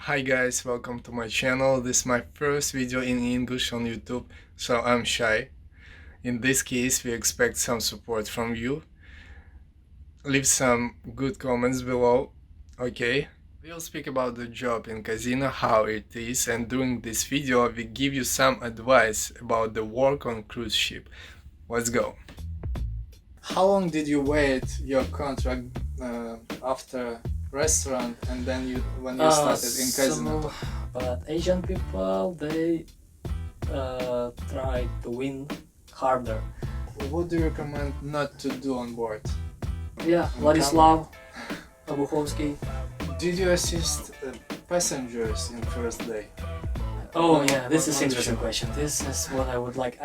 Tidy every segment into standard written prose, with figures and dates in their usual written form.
Hi guys, welcome to my channel. This is my first video in English on YouTube, so I'm shy. In this case, we expect some support from you. Leave some good comments below, okay? We'll speak about the job in casino, how it is, and during this video we give you some advice about the work on cruise ship. Let's go. How long did you wait your contract after restaurant and then when you started in casino? But Asian people, they try to win harder. What do you recommend not to do on board? Yeah, Vladislav, Abuhovsky. Did you assist passengers in first day? Oh yeah, this is interesting question. This is what I would like.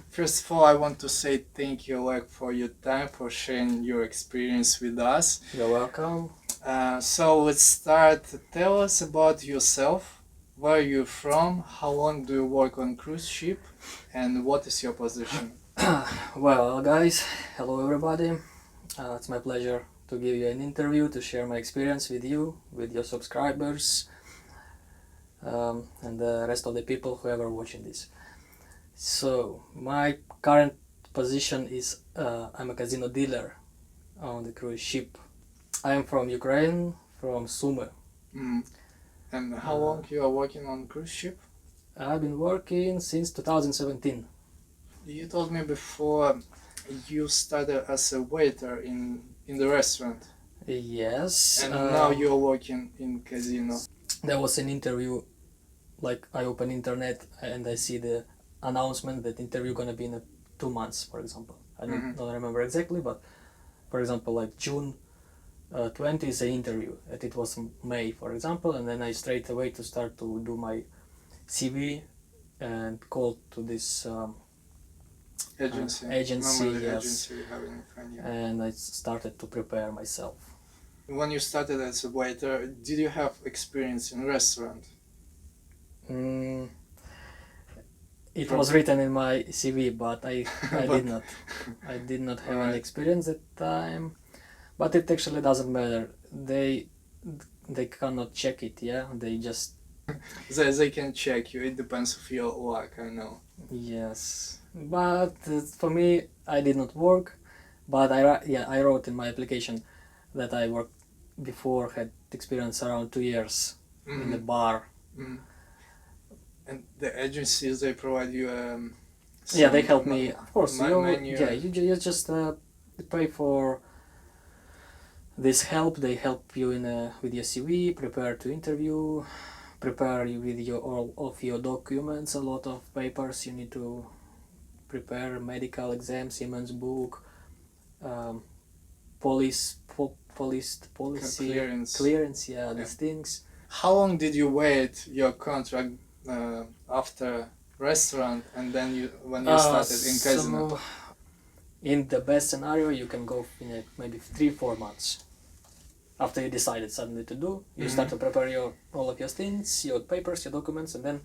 First of all, I want to say thank you, Oleg, for your time, for sharing your experience with us. You're welcome. So let's start. Tell us about yourself. Where are you from? How long do you work on cruise ship? And what is your position? Well, guys, hello everybody. It's my pleasure to give you an interview, to share my experience with you, with your subscribers, and the rest of the people who are watching this. So, my current position is I'm a casino dealer on the cruise ship. I am from Ukraine, from Sumy. And how long you are working on cruise ship? I've been working since 2017. You told me before you started as a waiter in the restaurant. Yes. And now you're working in casino. There was an interview, like I open internet and I see the announcement that interview gonna be in 2 months, for example. I don't remember exactly, but for example, like June 20 is an interview, and it was May, for example, and then I straight away to start to do my CV and call to this agency, yes, agency we have in Ukraine, yeah. And I started to prepare myself. When you started as a waiter, did you have experience in restaurant? It was written in my CV, but I did not have any experience at the time. But it actually doesn't matter. They cannot check it, yeah. They just they can check you. It depends of your luck, I know. Yes, but for me, I did not work. But I wrote in my application that I worked before, had experience around 2 years in the bar. And the agencies, they provide you yeah, they help me, of course. Menu. Yeah, you just pay for this help. They help you with your CV, prepare to interview, prepare you with all of your documents, a lot of papers you need to prepare, medical exam, Siemens book, policy, clearance, yeah, these things. How long did you wait your contract after restaurant and then when you started in casino? So in the best scenario, you can go in maybe 3-4 months. After you decided suddenly to do, you start to prepare all of your things, your papers, your documents, and then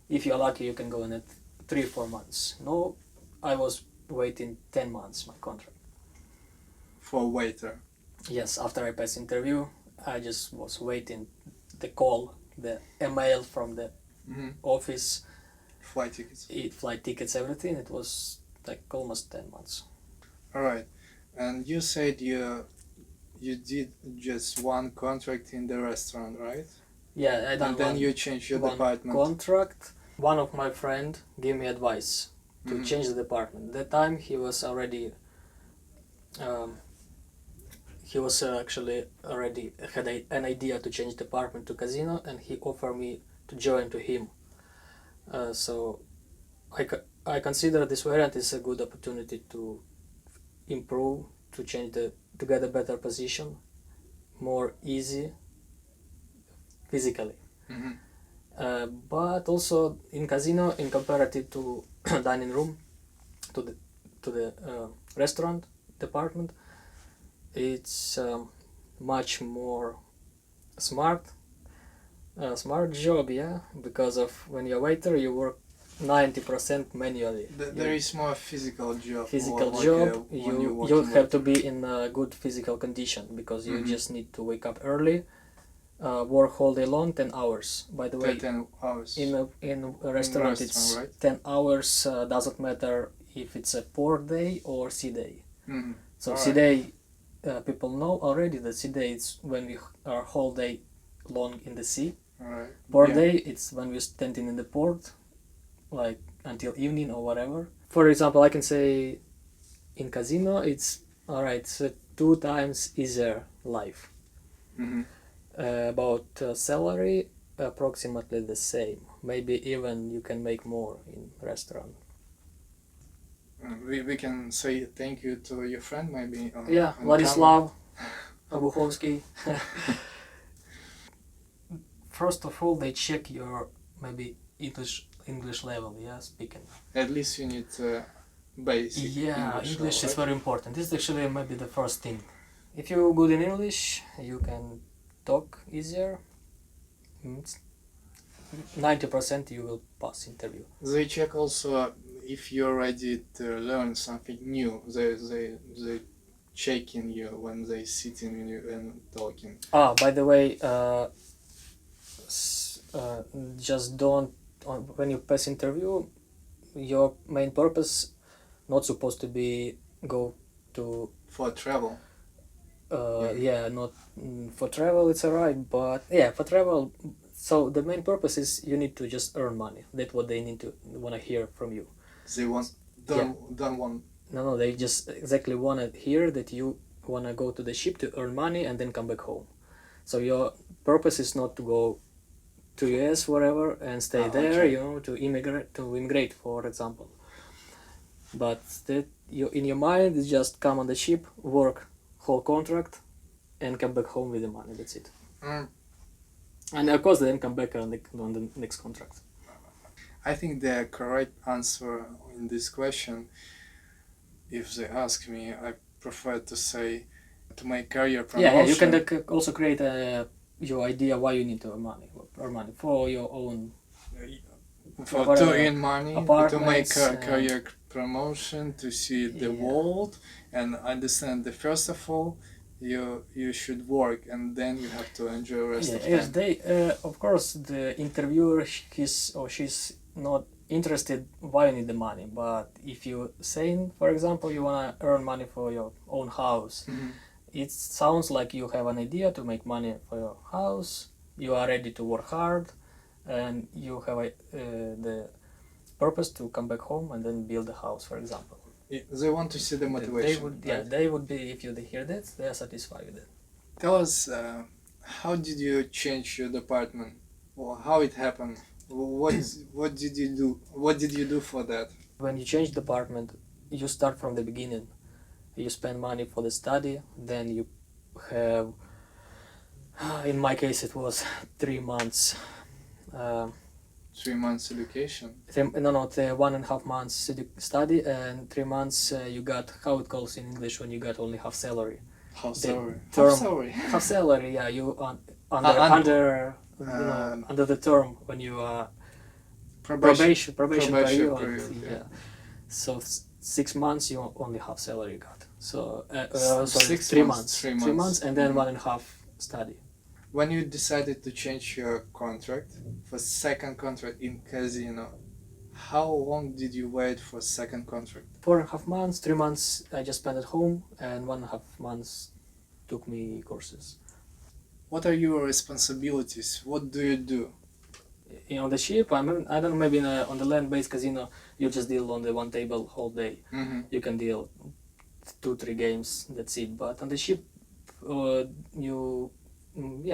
if you're lucky, you can go in 3-4 months. No, I was waiting 10 months, my contract. For waiter? Yes, after I passed interview, I just was waiting the call, the email from the office. Flight tickets? Everything. It was like almost 10 months. Alright, and you said you did just one contract in the restaurant, right? Yeah, I done. And then you changed your department. Contract. One of my friend gave me advice to change the department. At that time he was already actually already had an idea to change department to casino, and he offered me to join to him. So I consider this variant is a good opportunity to improve, to get a better position, more easy physically. But also in casino, in comparative to dining room, to the restaurant department, it's much more smart job, yeah, because of when you're a waiter, you work 90% manually. There is more physical job. You have to be in a good physical condition, because you just need to wake up early, work whole day long, 10 hours. By the way, 10 hours. in a restaurant, it's right? 10 hours. Doesn't matter if it's a port day or sea day. Mm-hmm. So All sea right. day, people know already that sea day is when we are whole day long in the sea. All right. Port Yeah. day, it's when we're standing in the port, like until evening or whatever. For example, I can say in casino, it's alright, so 2 times easier life. Mm-hmm. About salary, approximately the same. Maybe even you can make more in restaurant. We can say thank you to your friend, maybe. Yeah, on Vladislav Abuhovsky. First of all, they check your maybe English level, yeah, speaking. At least you need basic Yeah, English English is level, very important. This is actually maybe the first thing. If you're good in English, you can talk easier. 90% you will pass interview. They check also if you're ready to learn something new. They checking you when they sitting with you and talking. By the way, just don't when you pass interview, your main purpose not supposed to be go to For travel. not for travel, it's alright, but yeah, for travel. So the main purpose is you need to just earn money. That's what they need to want to hear from you. They don't want. No, they just exactly want to hear that you want to go to the ship to earn money and then come back home. So your purpose is not to go to US wherever and stay there, okay. you know, to immigrate, for example. But that you in your mind is just come on the ship, work whole contract, and come back home with the money. That's it. And of course, then come back on the next contract. I think the correct answer in this question, if they ask me, I prefer to say to make career promotion. Yeah, you can also create your idea why you need to earn money for your own. For to earn money, to make a apartments, career promotion, to see the Yeah. world, and understand that first of all, you should work, and then you have to enjoy the rest of Yes, time. they of course the interviewer he's or she's not interested why you need the money, but if you saying, for example, you wanna earn money for your own house, Mhm. it sounds like you have an idea to make money for your house. You are ready to work hard, and you have the purpose to come back home and then build a house, for example. They want to see the motivation. They would be, if you hear that, they are satisfied with it. Tell us, how did you change your department, or how it happened? What did you do? What did you do for that? When you change department, you start from the beginning. You spend money for the study, then you have, in my case, it was 3 months. 3 months education. The 1.5 months study, and 3 months you got, how it calls in English when you got only half salary. Half salary. term- Half salary. Half salary, yeah. You under the term when you probation period. Yeah. So 6 months you only half salary got. So sorry, 6 3 months, months. 3 3 months. months and then Mhm. 1.5 study. When you decided to change your contract for second contract in casino, how long did you wait for second contract? 4.5 months, 3 months I just spent at home, and 1.5 months took me courses. What are your responsibilities? What do you do? On the ship, I don't know, maybe on the land-based casino, you just deal on the one table whole day. Mm-hmm. You can deal 2-3 games, that's it. But on the ship,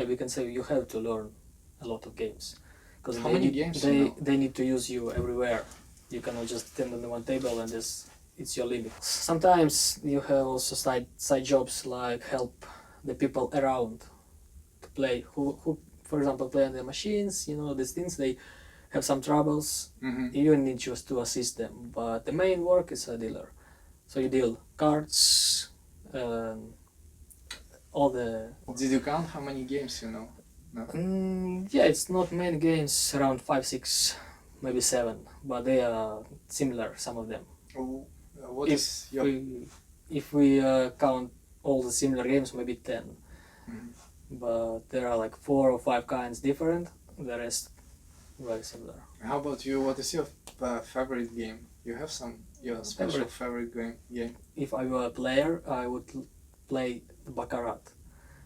we can say you have to learn a lot of games. Because How many games you know? they need to use you everywhere. You cannot just stand on the one table and it's your limit. Sometimes you have also side jobs like help the people around to play, who for example play on the machines, these things, they have some troubles. Mm-hmm. You need just to assist them, but the main work is a dealer. So you deal cards, all the. Did you count how many games you know? No. Yeah, it's not many games, around 5, 6, maybe 7, but they are similar, some of them. What is your? If we count all the similar games, maybe 10. Mhm. but there are like 4 or 5 kinds different. The rest very similar. How about you? What is your favorite game? You have your special favorite game? If I were a player, I would play Baccarat.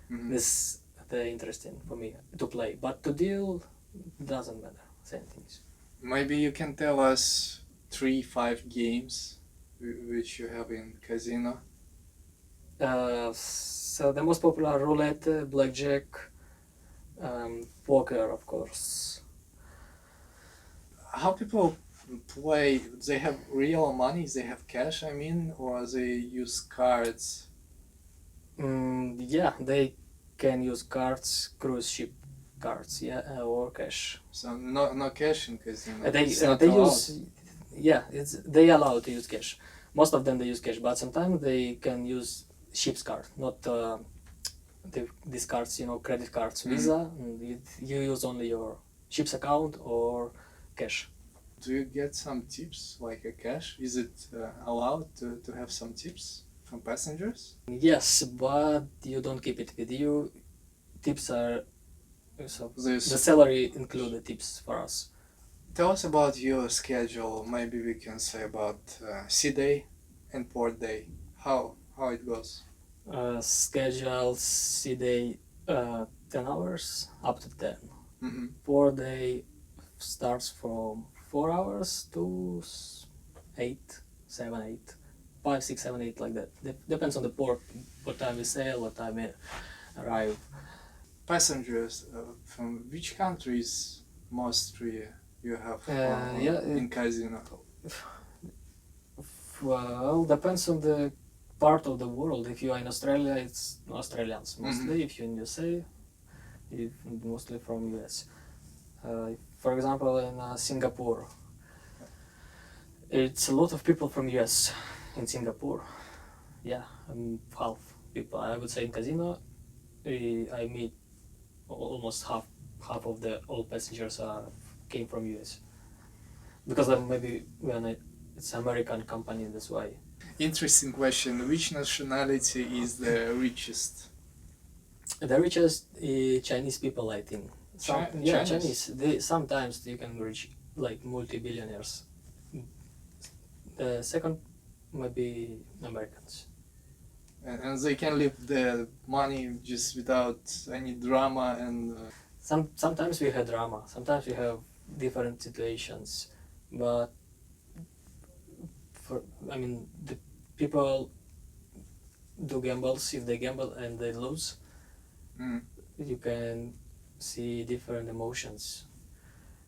Mhm. This is interesting for me to play, but to deal doesn't matter. Same things. Maybe you can tell us 3-5 games which you have in casino. So the most popular roulette, blackjack, poker, of course. How people play? They have real money? They have cash, I mean, or they use cards? Yeah, they can use cards, cruise ship cards, yeah, or cash. So no cash in casino. They It's not they allowed. use, yeah, it's they allow to use cash. Most of them they use cash, but sometimes they can use ship's card, not these cards, credit cards, Visa. And you use only your ship's account or cash. Do you get some tips like a cash? Is it allowed to have some tips from passengers? Yes, but you don't keep it with you. Tips are so the salary include the tips for us. Tell us about your schedule. Maybe we can say about sea day and port day. How it goes? Schedule sea day 10 hours up to 10. Mm-hmm. Port day starts from 4 hours to 8, 7, 8, 5, 6, 7, 8, like that. Depends on the port, what time we sail, what time we arrive. Passengers from which countries mostly you have in casino? Well, depends on the part of the world. If you are in Australia, it's Australians mostly. Mm-hmm. If you're in USA, mostly from US. For example, in Singapore, it's a lot of people from US in Singapore. Yeah, half people. I would say in casino, I meet almost half of the all passengers came from US. Because maybe when it's American company, that's why. Interesting question. Which nationality is the richest? The richest Chinese people, I think. Chinese. Sometimes you can reach like multi-billionaires. The second maybe Americans. And they can live the money just without any drama and. Sometimes we have drama. Sometimes we have different situations, but the people do gambles. If they gamble and they lose, you can see different emotions.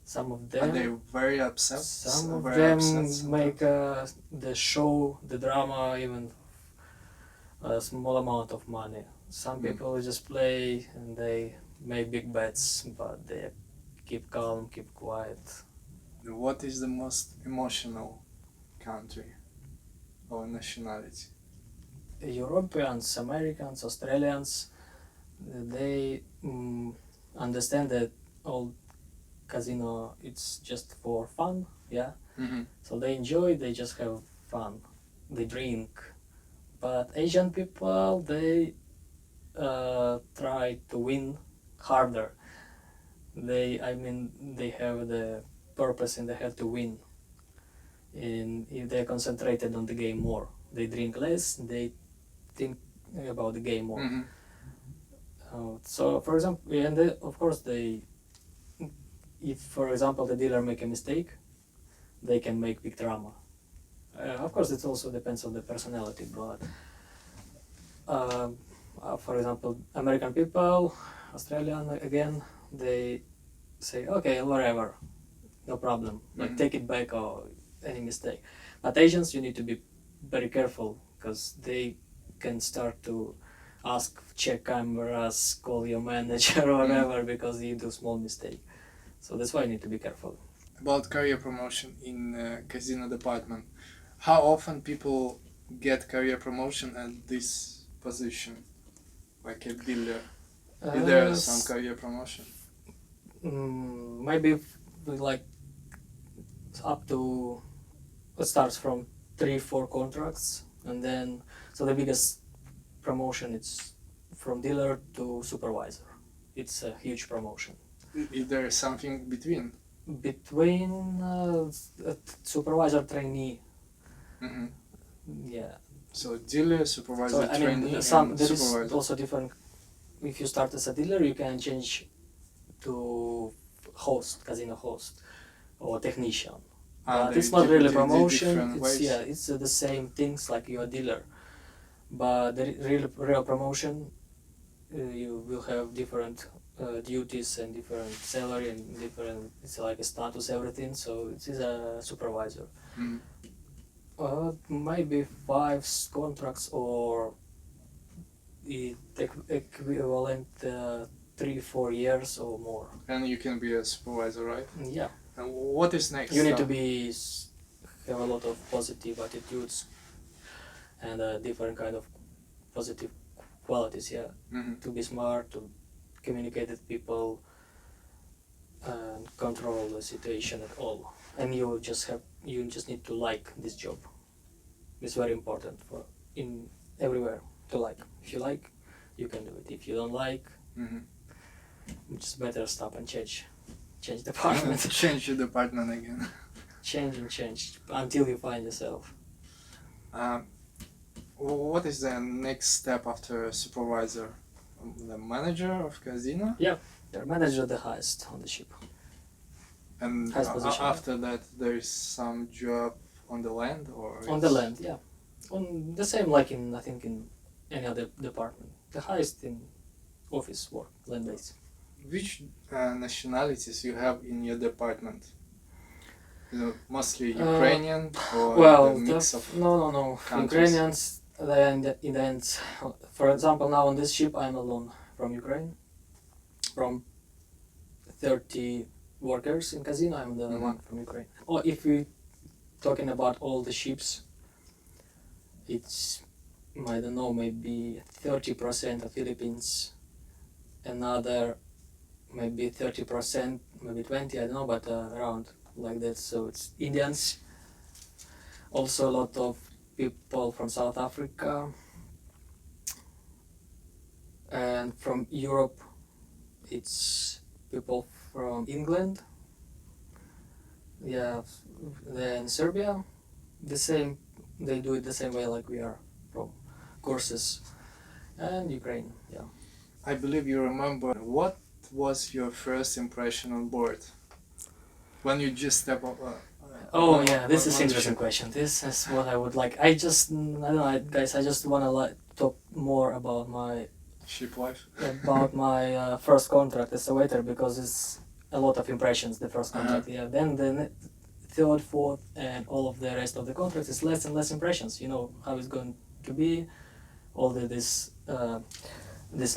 Some of them. Are they very upset? Some of them make the show, the drama, even a small amount of money. Some people just play and they make big bets, but they keep calm, keep quiet. What is the most emotional country or nationality? Europeans, Americans, Australians, they understand that all casino it's just for fun, yeah. Mm-hmm. So they enjoy, they just have fun, they drink. But Asian people, they try to win harder. They have the purpose in the head to win. And if they're concentrated on the game more, they drink less, they think about the game more. Mm-hmm. So, for example, and of course, if for example the dealer make a mistake, they can make big drama. Of course, it also depends on the personality, but for example, American people, Australian again, they say, okay, whatever, no problem, like take it back or any mistake. But Asians, you need to be very careful because they can start to check cameras, call your manager or whatever because you do small mistake. So that's why you need to be careful. About career promotion in casino department, how often people get career promotion at this position, like a dealer? Is there some career promotion? Maybe like up to it starts from 3-4 contracts, and then so the biggest promotion it's from dealer to supervisor. It's a huge promotion. Is there something between? Between supervisor trainee. Mm-hmm. Yeah. So dealer, supervisor, So I trainee, mean, and there is supervisor. also different. If you start as a dealer, you can change to host, casino host, or technician. But it's not really promotion. It's the same things like you're a dealer. But the real promotion, you will have different duties and different salary and different. It's like a status, everything. So it is a supervisor. Mm. Maybe 5 contracts or equivalent 3-4 years or more. And you can be a supervisor, right? Yeah. And what is next? You need to have a lot of positive attitudes and different kind of positive qualities. Yeah. Mm-hmm. To be smart, to communicate with people, and control the situation at all. And you just need to like this job. It's very important for in everywhere to like. If you like, you can do it. If you don't like, Mm-hmm. it's better stop and change department. Change the department again. change until you find yourself. What is the next step after supervisor? The manager of casino? Yeah, the manager the highest on the ship. And after that, there is some job on the land, or on the land, yeah, on the same like I think in any other department. The highest in office work, land based. Which nationalities you have in your department? Mostly Ukrainian or well, the mix of no. countries? Ukrainians. In the end, for example, now on this ship I'm alone from Ukraine. From 30 workers in casino, I'm the one from Ukraine. Or if we talking about all the ships, it's, I don't know, maybe 30% of Philippines, another maybe 30%, maybe 20, I don't know, but around like that. So it's Indians, also a lot of people from South Africa, and from Europe it's people from England, yeah, then Serbia, the same, they do it the same way like we are from courses, and Ukraine, yeah. I believe you remember, what was your first impression on board? When you just step up? Oh yeah, this is interesting question. This is what I would like. I don't know, guys, I just want to talk more about my ship life. About my first contract as a waiter, because it's a lot of impressions, the first contract. Yeah, then the third, fourth, and all of the rest of the contract is less and less impressions. You know how it's going to be, all this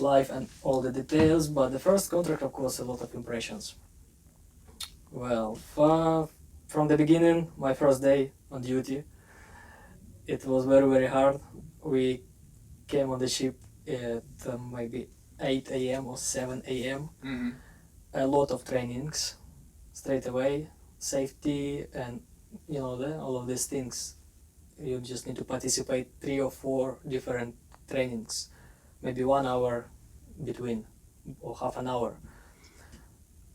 life and all the details. But the first contract, of course, a lot of impressions. Well, from the beginning, my first day on duty, it was very, very hard. We came on the ship at maybe 8 a.m. or 7 a.m. Mm-hmm. A lot of trainings straight away, safety, and all of these things. You just need to participate 3 or 4 different trainings, maybe 1 hour between or half an hour.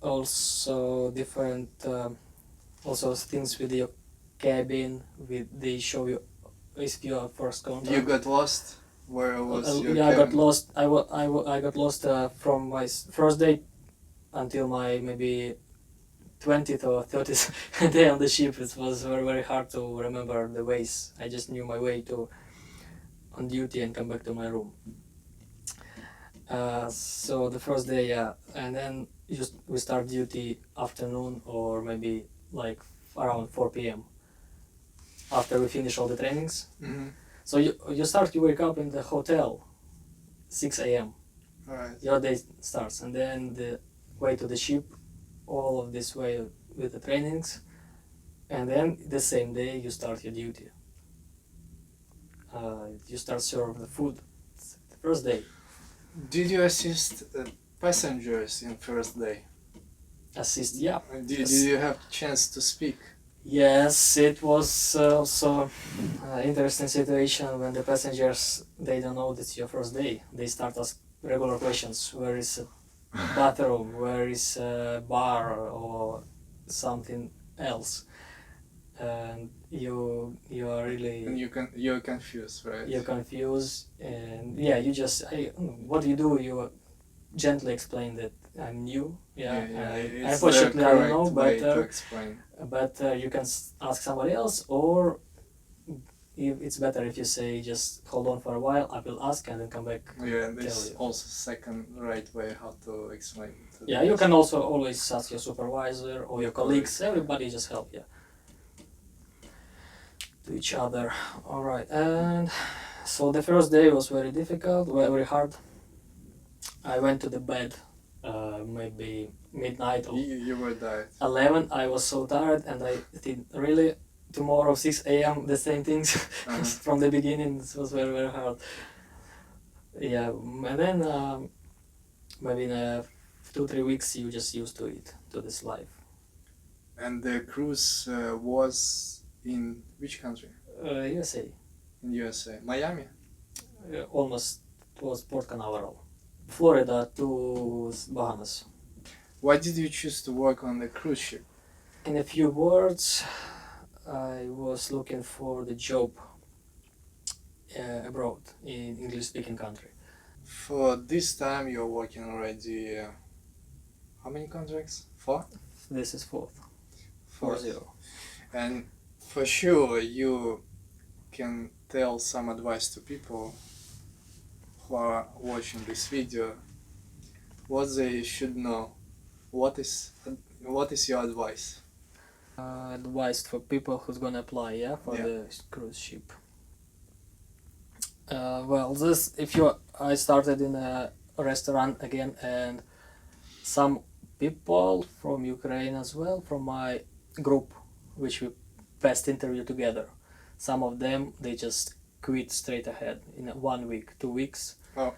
Also different also things with your cabin, they show you if you are first contract. You got lost? Where was your cabin? I got lost. I got lost from my first day until my maybe 20th or 30th day on the ship. It was very, very hard to remember the ways. I just knew my way to on duty and come back to my room. So the first day, yeah, and then we start duty afternoon or maybe like around 4 p.m. after we finish all the trainings. Mm-hmm. So you wake up in the hotel 6 a.m. Right. Your day starts, and then the way to the ship, all of this way with the trainings, and then the same day you start your duty. You start serve the food the first day. Did you assist passengers in first day? Assist, yeah. Did you have chance to speak? Yes, it was also an interesting situation when the passengers, they don't know it's your first day. They start regular questions. Where is a bathroom? Where is a bar or something else? And you are really And you're confused, right? you're confused, and yeah, you just what you do, you gently explain that I'm new. Yeah, It's unfortunately the I don't correct know, way to explain. but you can ask somebody else, or if it's better if you say just hold on for a while, I will ask and then come back. Yeah, Tell there's you. also second right way how to explain. To Yeah, the you can person. also always ask your supervisor or your colleagues. Everybody just help you to each other. All right, and so the first day was very difficult, very hard. I went to the bed maybe midnight or You were died. 11. I was so tired, and I did really tomorrow 6 a.m. the same things from the beginning. It was very very hard. Yeah, and then maybe in 2-3 weeks you just used to it, to this life. And the cruise was in which country? USA. In USA, Miami. Almost was Port Canaveral, Florida to Bahamas. Why did you choose to work on the cruise ship? In a few words, I was looking for the job abroad in English-speaking country. For this time, you're working already. How many contracts? 4. This is fourth. 40. And for sure, you can tell some advice to people who are watching this video. What they should know. What is your advice? Advice for people who's gonna apply, for the cruise ship. Well, this I started in a restaurant again, and some people from Ukraine as well, from my group, which we passed interview together. Some of them they just quit straight ahead in 1 week, 2 weeks. Oh.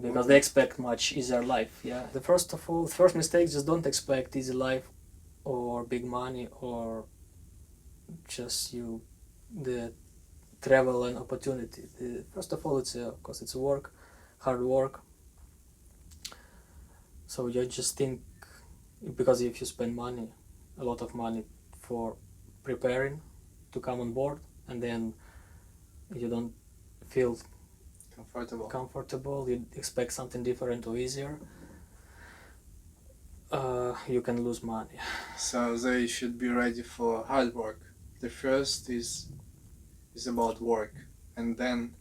Because they expect much easier life. Yeah. The first mistake, just don't expect easy life or big money or just the travel and opportunity. First of all, it's because it's work, hard work. So you just think, because if you spend money, a lot of money for preparing to come on board, and then you don't feel comfortable, you expect something different or easier, you can lose money. So they should be ready for hard work. The first is about work, and then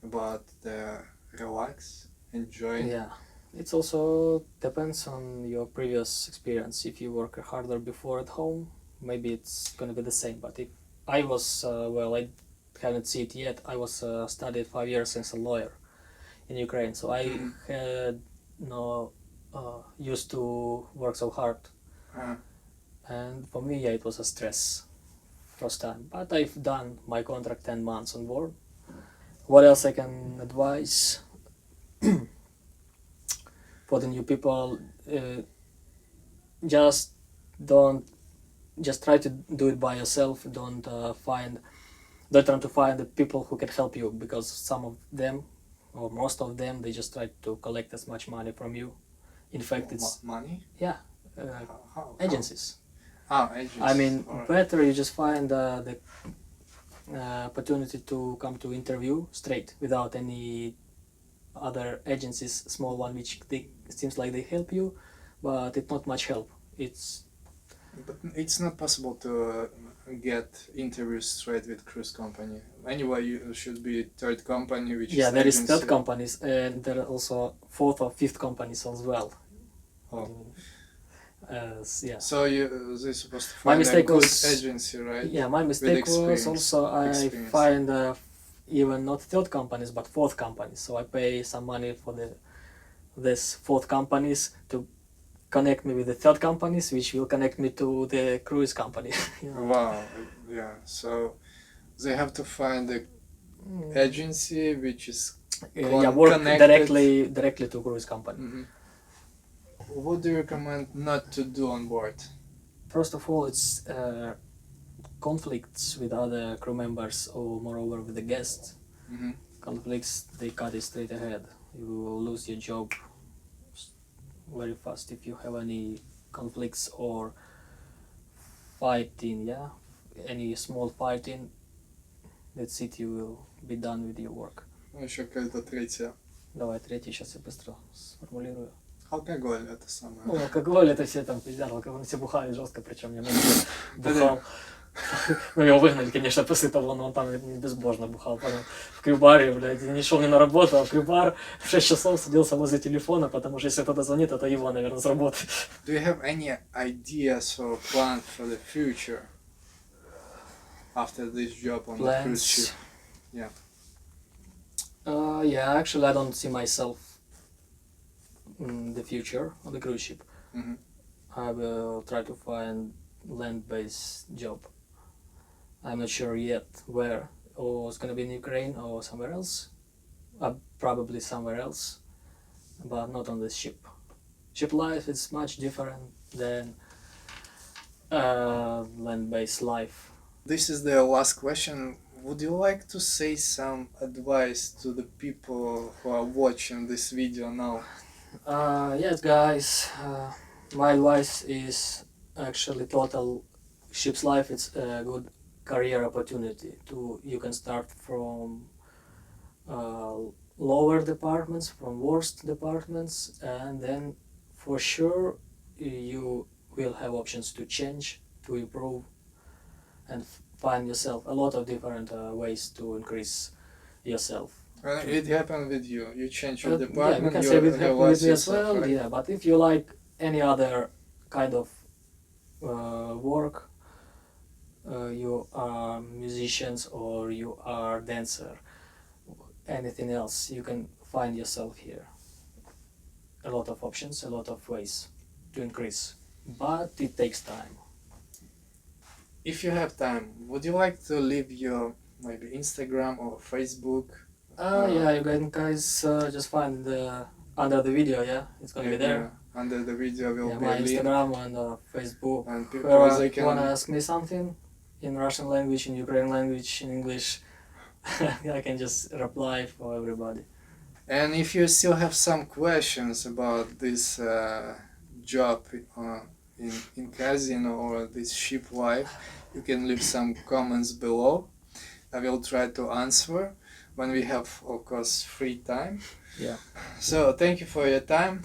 about the relax, enjoy. Yeah, it also depends on your previous experience. If you work harder before at home, maybe it's gonna be the same. But if I was I haven't seen it yet. I was studied 5 years as a lawyer in Ukraine, so I had no used to work so hard, and for me, it was a stress first time. But I've done my contract 10 months on board. What else I can advise for the new people? Just try to do it by yourself. Don't try to find the people who can help you, because some of them, or most of them, they just try to collect as much money from you. In fact, it's money. Yeah, agencies. Agencies. I mean, better you just find the opportunity to come to interview straight without any other agencies, small one, which seems like they help you, but it's not much help. But it's not possible to get interviews straight with cruise company. Anyway, you should be third company, which is there agency. is third companies, and there are also fourth or fifth companies as well. Yeah. So they're supposed to find a good agency, right? Yeah, my mistake was also I find even not third companies but fourth companies. So I pay some money for this fourth companies to connect me with the third companies, which will connect me to the cruise company. Wow, yeah. So they have to find a agency which is work directly to cruise company. What do you recommend not to do on board? First of all, it's conflicts with other crew members, or moreover with the guests. Conflicts, they cut it straight ahead. You will lose your job very fast if you have any conflicts or fighting, yeah, any small fighting. That's it, you will be done with your work. Ну, еще какая-то третья. Давай, третий, сейчас я быстро сформулирую. Алкоголь это самое. Ну, алкоголь, это все там пиздят, алкоголь, все бухали жестко, причем я бухал. Ну, его выгнали, конечно, после того, но он там безбожно бухал. Потом в крюбаре, блядь, не шел ни на работу, а в крюбар в 6 часов сиделся возле телефона, потому что если кто-то звонит, это его, наверное, с работы. Do you have any ideas or plans for the future after this job on the cruise ship? Yeah. Yeah, actually, I don't see myself in the future on the cruise ship. Mm-hmm. I will try to find land-based job. I'm not sure yet where, or it's gonna be in Ukraine or somewhere else. Probably somewhere else, but not on the ship. Ship life is much different than land-based life. This is the last question. Would you like to say some advice to the people who are watching this video now? Yes, guys. My advice is actually total ship's life. It's a good career opportunity. You can start from lower departments, from worst departments, and then for sure you will have options to change, to improve, and find yourself a lot of different ways to increase yourself. It happened with you. You changed your department. Yeah, we can say it happened with me as well. Right? Yeah, but if you like any other kind of work, you are musicians or you are dancer, anything else, you can find yourself here. A lot of options, a lot of ways to increase, but it takes time. If you have time, would you like to leave your maybe Instagram or Facebook? Yeah, you guys just find under the video, yeah? It's gonna be there. Under the video will be my a link. Instagram and Facebook. And people Whoever can wanna ask me something in Russian language, in Ukrainian language, in English, I can just reply for everybody. And if you still have some questions about this job in casino or this ship life, you can leave some comments below. I will try to answer when we have, of course, free time. Yeah. So thank you for your time.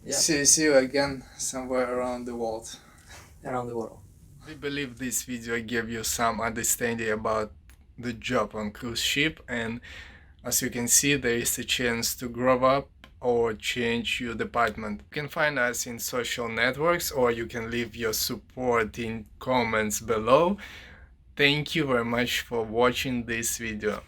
Yeah. See you again somewhere around the world. Around the world. We believe this video gave you some understanding about the job on cruise ship, and as you can see, there is a chance to grow up or change your department. You can find us in social networks, or you can leave your support in comments below. Thank you very much for watching this video.